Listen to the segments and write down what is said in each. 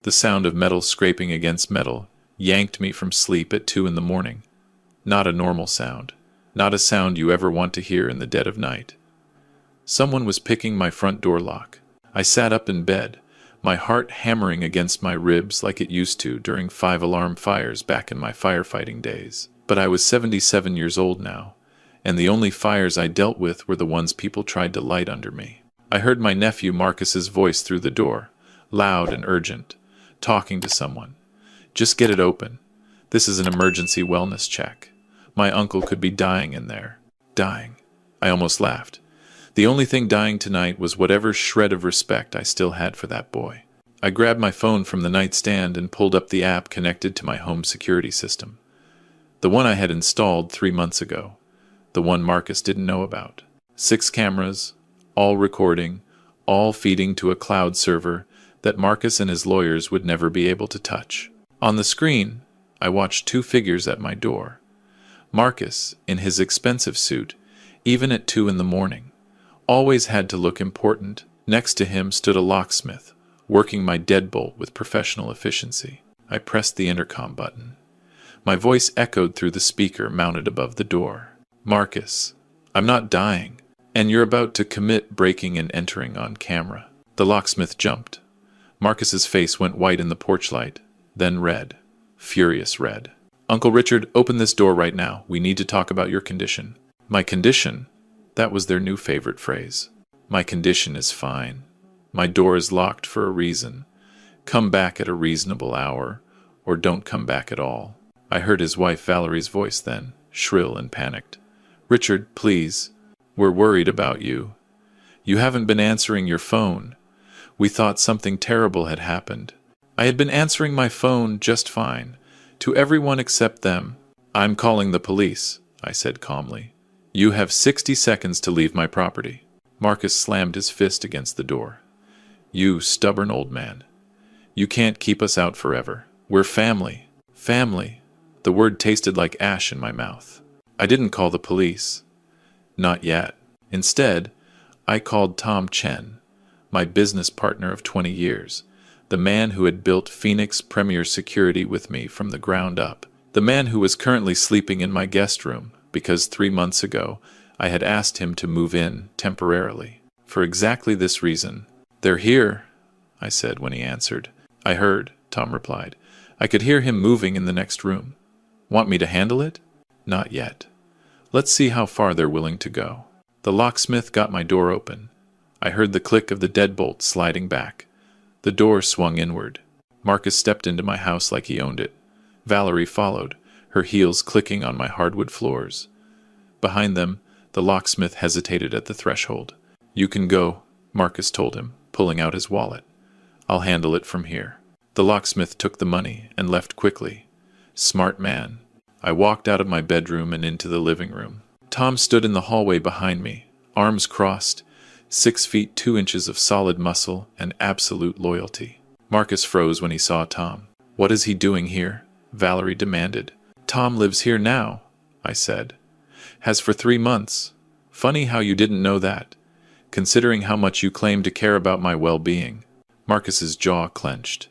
The sound of metal scraping against metal yanked me from sleep at 2 in the morning. Not a normal sound. Not a sound you ever want to hear in the dead of night. Someone was picking my front door lock. I sat up in bed, my heart hammering against my ribs like it used to during 5-alarm fires back in my firefighting days. But I was 77 years old now, and the only fires I dealt with were the ones people tried to light under me. I heard my nephew Marcus's voice through the door, loud and urgent, talking to someone. "Just get it open. This is an emergency wellness check. My uncle could be dying in there." Dying. I almost laughed. The only thing dying tonight was whatever shred of respect I still had for that boy. I grabbed my phone from the nightstand and pulled up the app connected to my home security system. The one I had installed 3 months ago. The one Marcus didn't know about. 6 cameras, all recording, all feeding to a cloud server that Marcus and his lawyers would never be able to touch. On the screen, I watched 2 figures at my door. Marcus, in his expensive suit, even at 2 in the morning, always had to look important. Next to him stood a locksmith, working my deadbolt with professional efficiency. I pressed the intercom button. My voice echoed through the speaker mounted above the door. "Marcus, I'm not dying, and you're about to commit breaking and entering on camera." The locksmith jumped. Marcus's face went white in the porch light, then red, furious red. "Uncle Richard, open this door right now. We need to talk about your condition." My condition? That was their new favorite phrase. My condition is fine. My door is locked for a reason. Come back at a reasonable hour, or don't come back at all. I heard his wife Valerie's voice then, shrill and panicked. "Richard, please. We're worried about you. You haven't been answering your phone. We thought something terrible had happened." I had been answering my phone just fine, to everyone except them. "I'm calling the police," I said calmly. "You have 60 seconds to leave my property." Marcus slammed his fist against the door. "You stubborn old man. You can't keep us out forever. We're family." Family. The word tasted like ash in my mouth. I didn't call the police. Not yet. Instead, I called Tom Chen, my business partner of 20 years, the man who had built Phoenix Premier Security with me from the ground up, the man who was currently sleeping in my guest room because 3 months ago I had asked him to move in temporarily. For exactly this reason. "They're here," I said when he answered. "I heard," Tom replied. "I could hear him moving in the next room." "Want me to handle it?" "Not yet. Let's see how far they're willing to go." The locksmith got my door open. I heard the click of the deadbolt sliding back. The door swung inward. Marcus stepped into my house like he owned it. Valerie followed, her heels clicking on my hardwood floors. Behind them, the locksmith hesitated at the threshold. "You can go," Marcus told him, pulling out his wallet. "I'll handle it from here." The locksmith took the money and left quickly. Smart man. I walked out of my bedroom and into the living room. Tom stood in the hallway behind me, arms crossed, 6 feet 2 inches of solid muscle and absolute loyalty. Marcus froze when he saw Tom. "What is he doing here?" Valerie demanded. "Tom lives here now," I said. "Has for 3 months. Funny how you didn't know that, considering how much you claim to care about my well-being." Marcus's jaw clenched.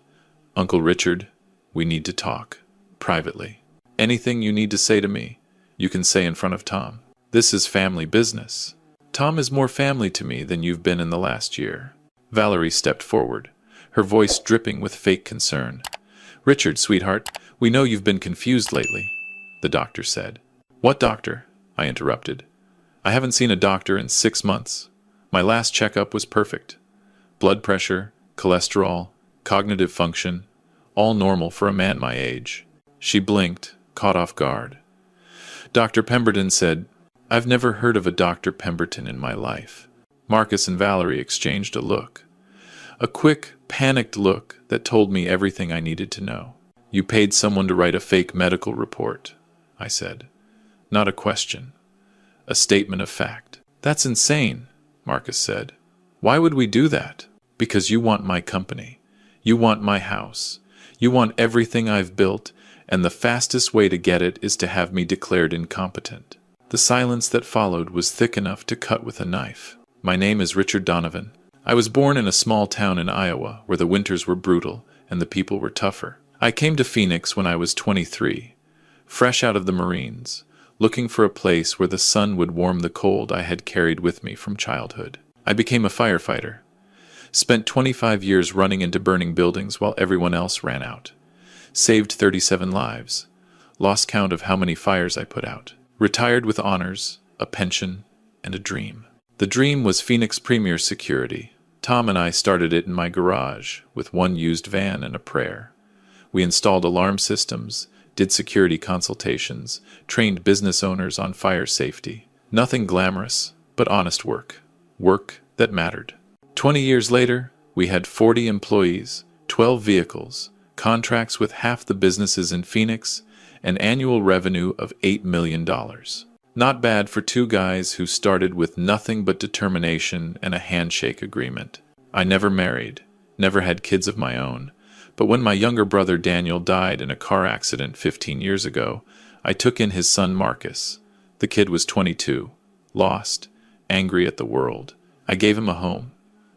"Uncle Richard, we need to talk. Privately. Anything you need to say to me, you can say in front of Tom. This is family business. Tom is more family to me than you've been in the last year." Valerie stepped forward, her voice dripping with fake concern. "Richard, sweetheart, we know you've been confused lately," the doctor said. "What doctor?" I interrupted. "I haven't seen a doctor in 6 months. My last checkup was perfect. Blood pressure, cholesterol, cognitive function, all normal for a man my age." She blinked, caught off guard. "Dr. Pemberton said," I've never heard of a Dr. Pemberton in my life. Marcus and Valerie exchanged a look. A quick, panicked look that told me everything I needed to know. "You paid someone to write a fake medical report," I said. "Not a question. A statement of fact." "That's insane," Marcus said. "Why would we do that?" "Because you want my company. You want my house. You want everything I've built, and the fastest way to get it is to have me declared incompetent." The silence that followed was thick enough to cut with a knife. "My name is Richard Donovan. I was born in a small town in Iowa where the winters were brutal and the people were tougher. I came to Phoenix when I was 23, fresh out of the Marines, looking for a place where the sun would warm the cold I had carried with me from childhood. I became a firefighter, spent 25 years running into burning buildings while everyone else ran out, saved 37 lives, lost count of how many fires I put out, retired with honors, a pension, and a dream. The dream was Phoenix Premier Security. Tom and I started it in my garage with one used van and a prayer. We installed alarm systems, did security consultations, trained business owners on fire safety. Nothing glamorous, but honest work. Work that mattered. 20 years later, we had 40 employees, 12 vehicles, contracts with half the businesses in Phoenix, an annual revenue of $8 million. Not bad for two guys who started with nothing but determination and a handshake agreement. I never married, never had kids of my own, but when my younger brother Daniel died in a car accident 15 years ago, I took in his son Marcus. The kid was 22, lost, angry at the world. I gave him a home,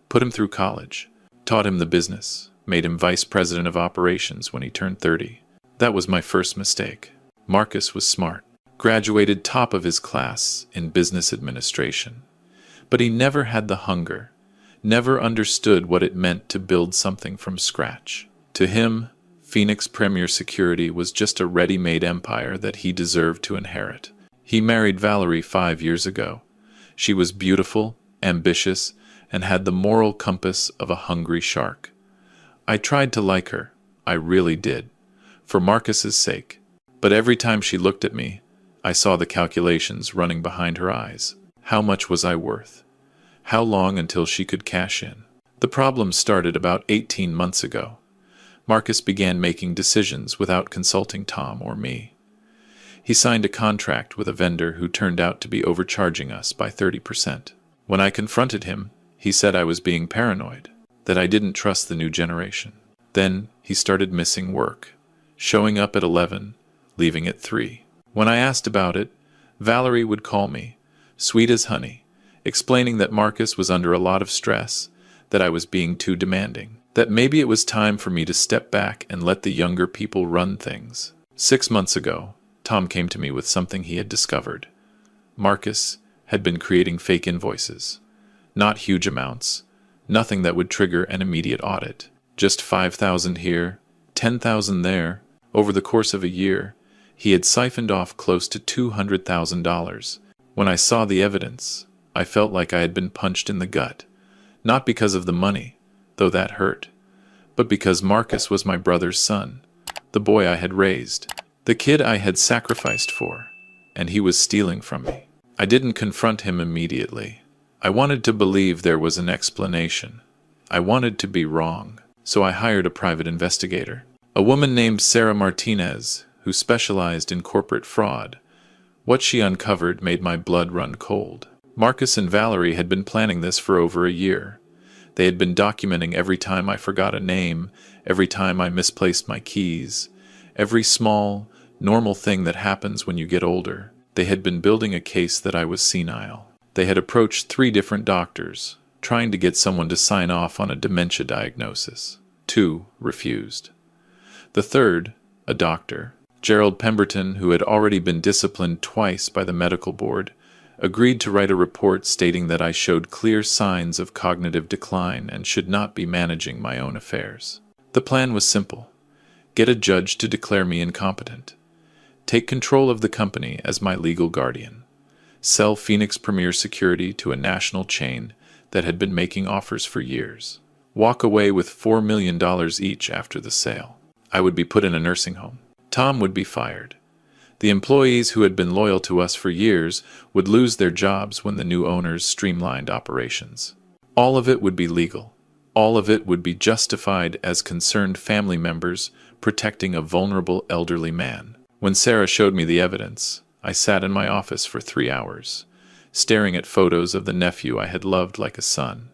put him through college, taught him the business, made him vice president of operations when he turned 30. That was my first mistake. Marcus was smart, graduated top of his class in business administration, but he never had the hunger, never understood what it meant to build something from scratch. To him, Phoenix Premier Security was just a ready-made empire that he deserved to inherit. He married Valerie 5 years ago. She was beautiful, ambitious, and had the moral compass of a hungry shark. I tried to like her, I really did, for Marcus's sake, but every time she looked at me, I saw the calculations running behind her eyes. How much was I worth? How long until she could cash in? The problem started about 18 months ago. Marcus began making decisions without consulting Tom or me. He signed a contract with a vendor who turned out to be overcharging us by 30%. When I confronted him, he said I was being paranoid, that I didn't trust the new generation. Then he started missing work, showing up at 11, leaving at 3. When I asked about it, Valerie would call me, sweet as honey, explaining that Marcus was under a lot of stress, that I was being too demanding, that maybe it was time for me to step back and let the younger people run things. 6 months ago, Tom came to me with something he had discovered. Marcus had been creating fake invoices. Not huge amounts, nothing that would trigger an immediate audit. Just 5,000 here, 10,000 there. Over the course of a year, he had siphoned off close to $200,000. When I saw the evidence, I felt like I had been punched in the gut. Not because of the money, though that hurt, but because Marcus was my brother's son, the boy I had raised, the kid I had sacrificed for, and he was stealing from me. I didn't confront him immediately. I wanted to believe there was an explanation. I wanted to be wrong, so I hired a private investigator, a woman named Sarah Martinez, who specialized in corporate fraud. What she uncovered made my blood run cold. Marcus and Valerie had been planning this for over a year. They had been documenting every time I forgot a name, every time I misplaced my keys, every small, normal thing that happens when you get older. They had been building a case that I was senile. They had approached 3 different doctors, trying to get someone to sign off on a dementia diagnosis. 2 refused. The third, a doctor, Gerald Pemberton, who had already been disciplined twice by the medical board, agreed to write a report stating that I showed clear signs of cognitive decline and should not be managing my own affairs. The plan was simple. Get a judge to declare me incompetent. Take control of the company as my legal guardian. Sell Phoenix Premier Security to a national chain that had been making offers for years. Walk away with $4 million each after the sale. I would be put in a nursing home. Tom would be fired. The employees who had been loyal to us for years would lose their jobs when the new owners streamlined operations. All of it would be legal. All of it would be justified as concerned family members protecting a vulnerable elderly man. When Sarah showed me the evidence, I sat in my office for 3 hours, staring at photos of the nephew I had loved like a son,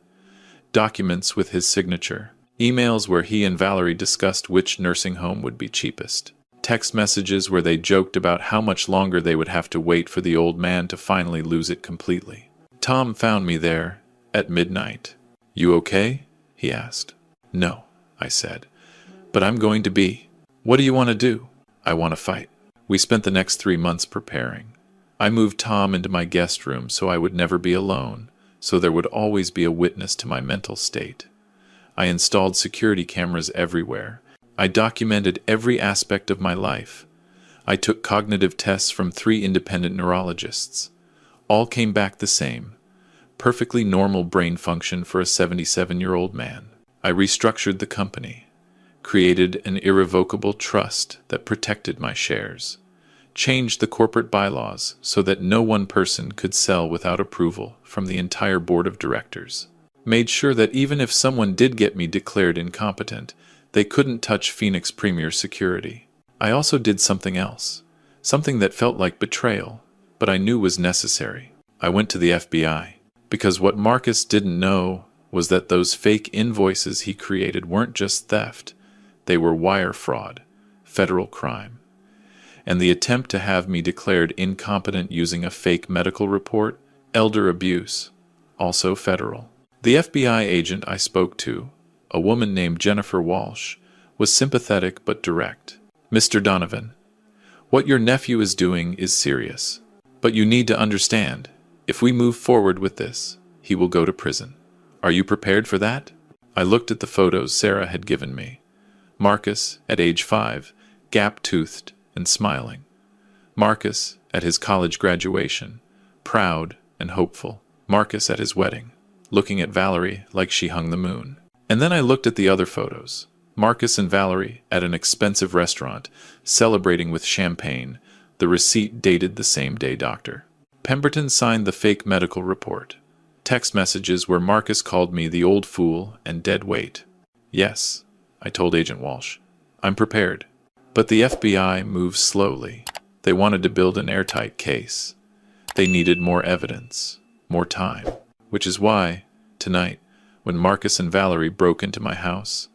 documents with his signature, emails where he and Valerie discussed which nursing home would be cheapest, text messages where they joked about how much longer they would have to wait for the old man to finally lose it completely. Tom found me there at midnight. "You okay?" he asked. "No," I said, But I'm going to be. What do you want to do? I want to fight. We spent the next 3 months preparing. I moved Tom into my guest room so I would never be alone, so there would always be a witness to my mental state. I installed security cameras everywhere. I documented every aspect of my life. I took cognitive tests from 3 independent neurologists. All came back the same. Perfectly normal brain function for a 77-year-old man. I restructured the company, created an irrevocable trust that protected my shares, changed the corporate bylaws so that no one person could sell without approval from the entire board of directors, made sure that even if someone did get me declared incompetent, they couldn't touch Phoenix Premier security. I also did something else, something that felt like betrayal, but I knew was necessary. I went to the FBI, because what Marcus didn't know was that those fake invoices he created weren't just theft, they were wire fraud, federal crime. And the attempt to have me declared incompetent using a fake medical report, elder abuse, also federal. The FBI agent I spoke to, a woman named Jennifer Walsh, was sympathetic but direct. Mr. Donovan, what your nephew is doing is serious. But you need to understand, if we move forward with this, he will go to prison. Are you prepared for that? I looked at the photos Sarah had given me. Marcus, at age 5, gap-toothed and smiling. Marcus, at his college graduation, proud and hopeful. Marcus at his wedding, looking at Valerie like she hung the moon. And then I looked at the other photos. Marcus and Valerie at an expensive restaurant, celebrating with champagne, the receipt dated the same day. Dr. Pemberton signed the fake medical report. Text messages where Marcus called me the old fool and dead weight. Yes, I told Agent Walsh. I'm prepared. But the FBI moves slowly. They wanted to build an airtight case. They needed more evidence, more time. Which is why, tonight, when Marcus and Valerie broke into my house,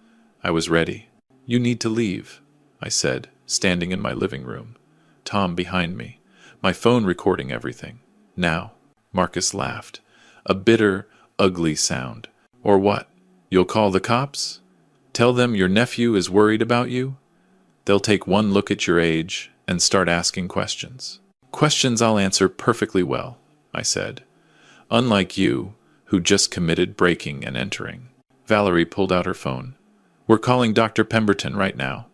I was ready. You need to leave, I said, standing in my living room. Tom behind me, my phone recording everything. Now, Marcus laughed. A bitter, ugly sound. Or what? You'll call the cops? Tell them your nephew is worried about you? They'll take one look at your age and start asking questions. Questions I'll answer perfectly well, I said. Unlike you, who just committed breaking and entering. Valerie pulled out her phone. We're calling Dr. Pemberton right now.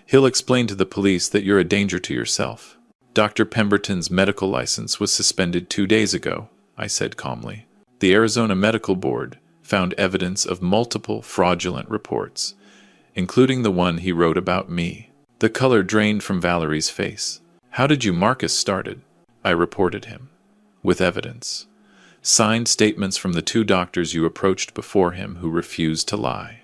He'll explain to the police that you're a danger to yourself. Dr. Pemberton's medical license was suspended 2 days ago, I said calmly. The Arizona Medical Board found evidence of multiple fraudulent reports, including the one he wrote about me. The color drained from Valerie's face. How did you? Marcus started. I reported him. With evidence. Signed statements from the 2 doctors you approached before him who refused to lie.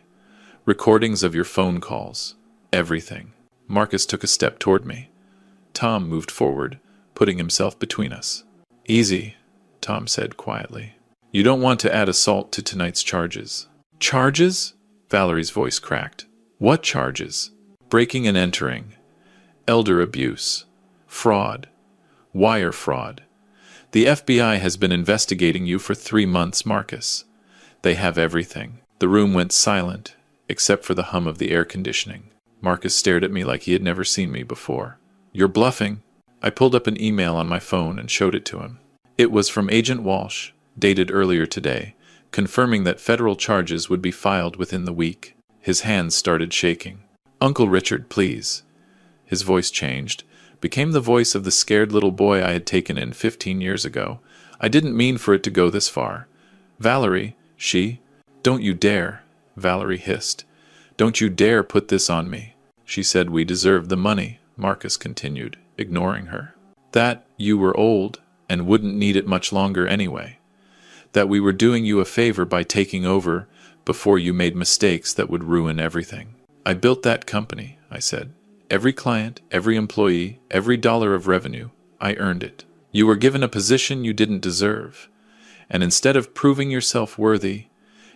Recordings of your phone calls. Everything. Marcus took a step toward me. Tom moved forward, putting himself between us. Easy, Tom said quietly. You don't want to add assault to tonight's charges. Charges? Valerie's voice cracked. What charges? Breaking and entering. Elder abuse. Fraud. Wire fraud. The FBI has been investigating you for 3 months, Marcus. They have everything. The room went silent, except for the hum of the air conditioning. Marcus stared at me like he had never seen me before. You're bluffing. I pulled up an email on my phone and showed it to him. It was from Agent Walsh, dated earlier today, confirming that federal charges would be filed within the week. His hands started shaking. Uncle Richard, please. His voice changed, became the voice of the scared little boy I had taken in 15 years ago. I didn't mean for it to go this far. Valerie, she... Don't you dare, Valerie hissed. Don't you dare put this on me. She said we deserved the money, Marcus continued, ignoring her. That you were old and wouldn't need it much longer anyway. That we were doing you a favor by taking over before you made mistakes that would ruin everything. I built that company, I said. Every client, every employee, every dollar of revenue, I earned it. You were given a position you didn't deserve, and instead of proving yourself worthy,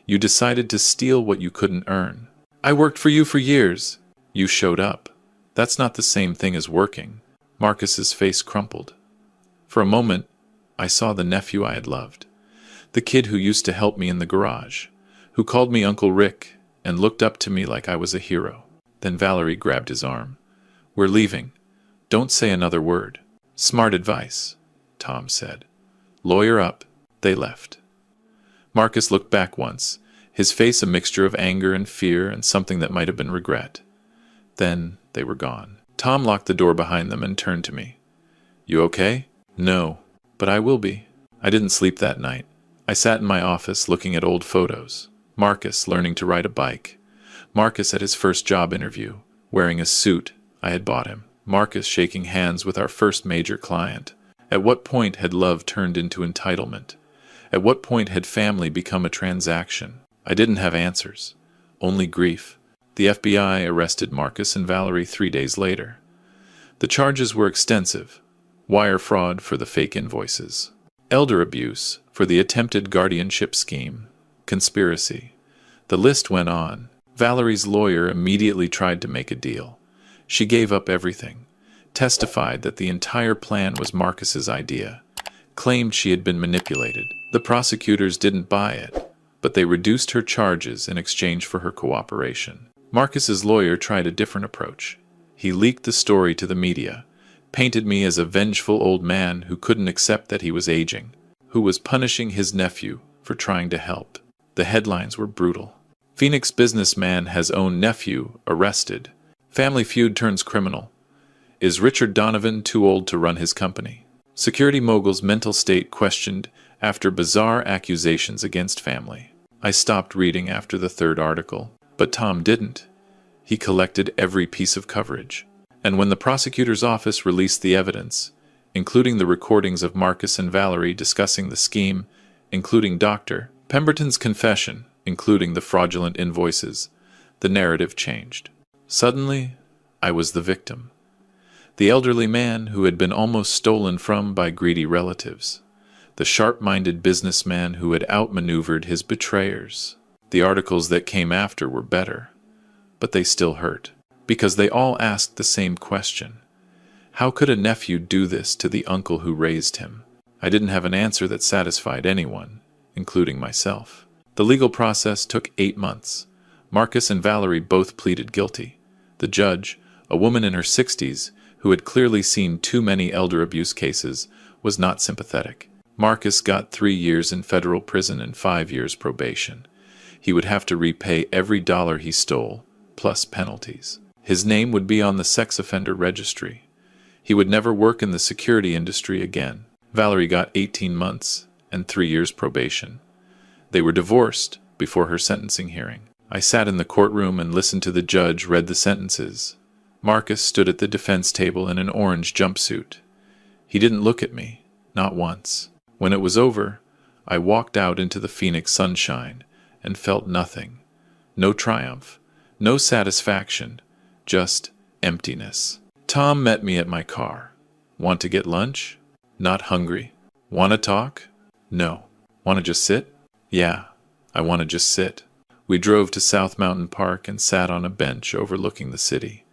you decided to steal what you couldn't earn. I worked for you for years. You showed up. That's not the same thing as working. Marcus's face crumpled. For a moment, I saw the nephew I had loved. The kid who used to help me in the garage, who called me Uncle Rick and looked up to me like I was a hero. Then Valerie grabbed his arm. "We're leaving. Don't say another word." "Smart advice," Tom said. "Lawyer up." They left. Marcus looked back once, his face a mixture of anger and fear and something that might have been regret. Then they were gone. Tom locked the door behind them and turned to me. "You okay?" "No, but I will be." I didn't sleep that night. I sat in my office looking at old photos. Marcus learning to ride a bike. Marcus at his first job interview, wearing a suit I had bought him. Marcus shaking hands with our first major client. At what point had love turned into entitlement? At what point had family become a transaction? I didn't have answers, only grief. The FBI arrested Marcus and Valerie 3 days later. The charges were extensive: wire fraud for the fake invoices, elder abuse for the attempted guardianship scheme, conspiracy. The list went on. Valerie's lawyer immediately tried to make a deal. She gave up everything, testified that the entire plan was Marcus's idea, claimed she had been manipulated. The prosecutors didn't buy it, but they reduced her charges in exchange for her cooperation. Marcus's lawyer tried a different approach. He leaked the story to the media, painted me as a vengeful old man who couldn't accept that he was aging, who was punishing his nephew for trying to help. The headlines were brutal. Phoenix businessman has own nephew arrested. Family feud turns criminal. Is Richard Donovan too old to run his company? Security mogul's mental state questioned after bizarre accusations against family. I stopped reading after the third article, but Tom didn't. He collected every piece of coverage. And when the prosecutor's office released the evidence, including the recordings of Marcus and Valerie discussing the scheme, including Dr. Pemberton's confession, including the fraudulent invoices, the narrative changed. Suddenly, I was the victim. The elderly man who had been almost stolen from by greedy relatives. The sharp-minded businessman who had outmaneuvered his betrayers. The articles that came after were better, but they still hurt, because they all asked the same question. How could a nephew do this to the uncle who raised him? I didn't have an answer that satisfied anyone, including myself. The legal process took 8 months. Marcus and Valerie both pleaded guilty. The judge, a woman in her 60s, who had clearly seen too many elder abuse cases, was not sympathetic. Marcus got 3 years in federal prison and 5 years probation. He would have to repay every dollar he stole, plus penalties. His name would be on the sex offender registry. He would never work in the security industry again. Valerie got 18 months and 3 years probation. They were divorced before her sentencing hearing. I sat in the courtroom and listened to the judge read the sentences. Marcus stood at the defense table in an orange jumpsuit. He didn't look at me, not once. When it was over, I walked out into the Phoenix sunshine and felt nothing. No triumph, no satisfaction, just emptiness. Tom met me at my car. Want to get lunch? Not hungry. Want to talk? No. Want to just sit? Yeah, I want to just sit. We drove to South Mountain Park and sat on a bench overlooking the city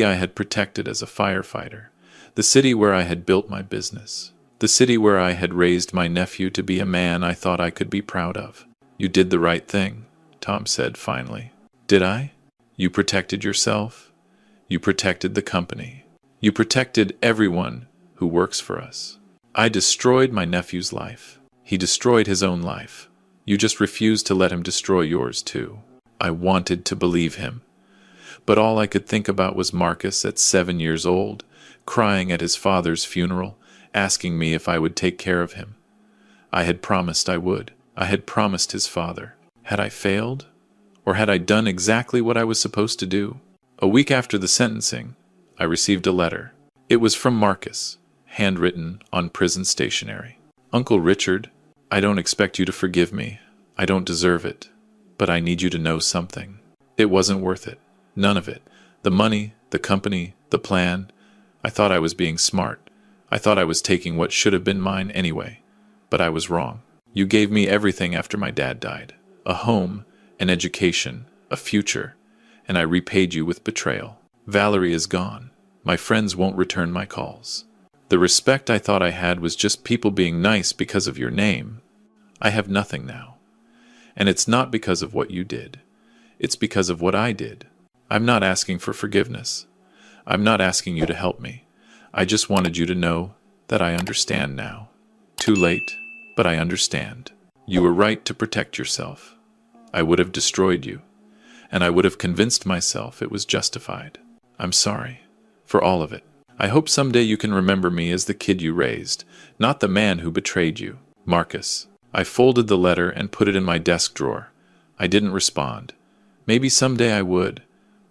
I had protected as a firefighter, the city where I had built my business, the city where I had raised my nephew to be a man I thought I could be proud of. You did the right thing, Tom said finally. Did I? You protected yourself. You protected the company. You protected everyone who works for us. I destroyed my nephew's life. He destroyed his own life. You just refused to let him destroy yours too. I wanted to believe him. But all I could think about was Marcus at 7 years old, crying at his father's funeral, asking me if I would take care of him. I had promised I would. I had promised his father. Had I failed? Or had I done exactly what I was supposed to do? A week after the sentencing, I received a letter. It was from Marcus, handwritten on prison stationery. Uncle Richard, I don't expect you to forgive me. I don't deserve it. But I need you to know something. It wasn't worth it. None of it. The money, the company, the plan. I thought I was being smart. I thought I was taking what should have been mine anyway. But I was wrong. You gave me everything after my dad died. A home, an education, a future. And I repaid you with betrayal. Valerie is gone. My friends won't return my calls. The respect I thought I had was just people being nice because of your name. I have nothing now. And it's not because of what you did. It's because of what I did. I'm not asking for forgiveness. I'm not asking you to help me. I just wanted you to know that I understand now. Too late, but I understand. You were right to protect yourself. I would have destroyed you, and I would have convinced myself it was justified. I'm sorry for all of it. I hope someday you can remember me as the kid you raised, not the man who betrayed you. Marcus. I folded the letter and put it in my desk drawer. I didn't respond. Maybe someday I would,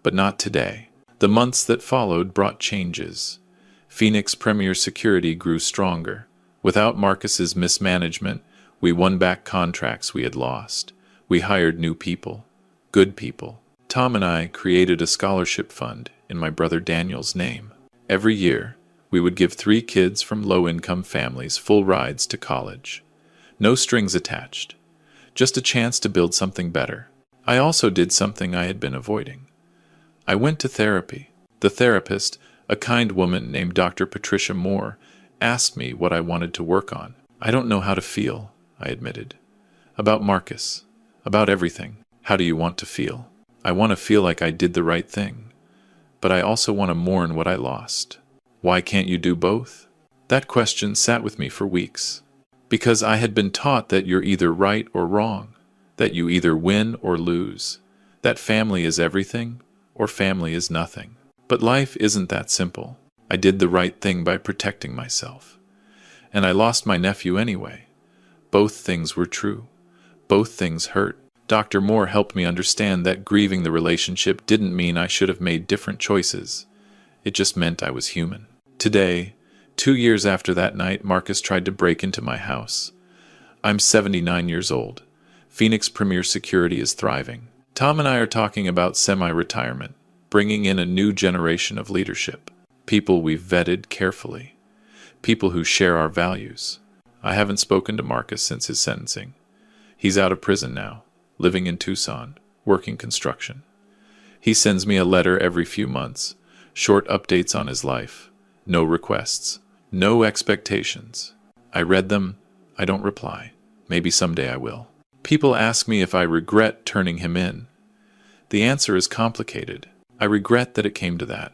but not today. The months that followed brought changes. Phoenix Premier Security grew stronger. Without Marcus's mismanagement, we won back contracts we had lost. We hired new people, good people. Tom and I created a scholarship fund in my brother Daniel's name. Every year, we would give 3 kids from low-income families full rides to college. No strings attached. Just a chance to build something better. I also did something I had been avoiding. I went to therapy. The therapist, a kind woman named Dr. Patricia Moore, asked me what I wanted to work on. I don't know how to feel, I admitted. About Marcus. About everything. How do you want to feel? I want to feel like I did the right thing. But I also want to mourn what I lost. Why can't you do both? That question sat with me for weeks. Because I had been taught that you're either right or wrong, that you either win or lose, that family is everything or family is nothing. But life isn't that simple. I did the right thing by protecting myself. And I lost my nephew anyway. Both things were true. Both things hurt. Dr. Moore helped me understand that grieving the relationship didn't mean I should have made different choices. It just meant I was human. Today, 2 years after that night, Marcus tried to break into my house. I'm 79 years old. Phoenix Premier Security is thriving. Tom and I are talking about semi-retirement, bringing in a new generation of leadership. People we've vetted carefully. People who share our values. I haven't spoken to Marcus since his sentencing. He's out of prison now, living in Tucson, working construction. He sends me a letter every few months, short updates on his life, no requests. No expectations. I read them. I don't reply. Maybe someday I will. People ask me if I regret turning him in. The answer is complicated. I regret that it came to that.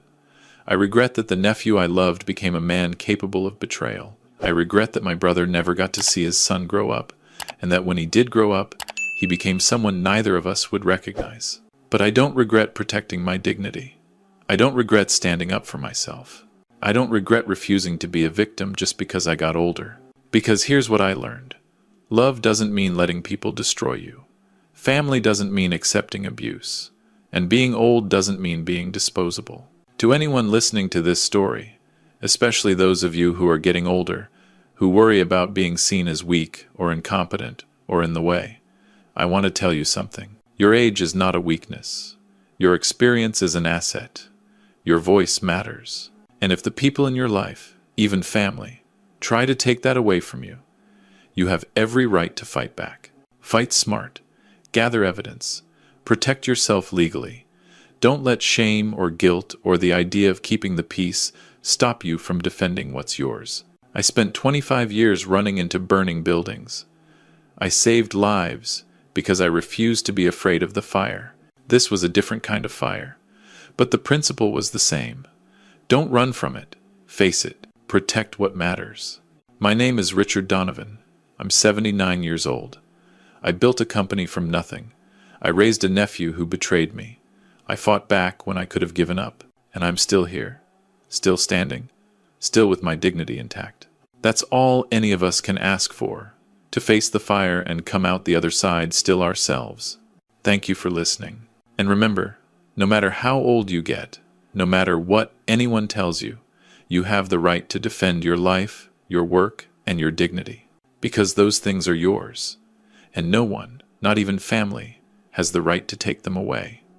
I regret that the nephew I loved became a man capable of betrayal. I regret that my brother never got to see his son grow up, and that when he did grow up, he became someone neither of us would recognize. But I don't regret protecting my dignity. I don't regret standing up for myself. I don't regret refusing to be a victim just because I got older. Because here's what I learned. Love doesn't mean letting people destroy you. Family doesn't mean accepting abuse. And being old doesn't mean being disposable. To anyone listening to this story, especially those of you who are getting older, who worry about being seen as weak or incompetent or in the way, I want to tell you something. Your age is not a weakness. Your experience is an asset. Your voice matters. And if the people in your life, even family, try to take that away from you, you have every right to fight back. Fight smart. Gather evidence. Protect yourself legally. Don't let shame or guilt or the idea of keeping the peace stop you from defending what's yours. I spent 25 years running into burning buildings. I saved lives because I refused to be afraid of the fire. This was a different kind of fire, but the principle was the same. Don't run from it. Face it. Protect what matters. My name is Richard Donovan. I'm 79 years old. I built a company from nothing. I raised a nephew who betrayed me. I fought back when I could have given up. And I'm still here. Still standing. Still with my dignity intact. That's all any of us can ask for. To face the fire and come out the other side still ourselves. Thank you for listening. And remember, no matter how old you get, no matter what anyone tells you, you have the right to defend your life, your work, and your dignity. Because those things are yours. And no one, not even family, has the right to take them away.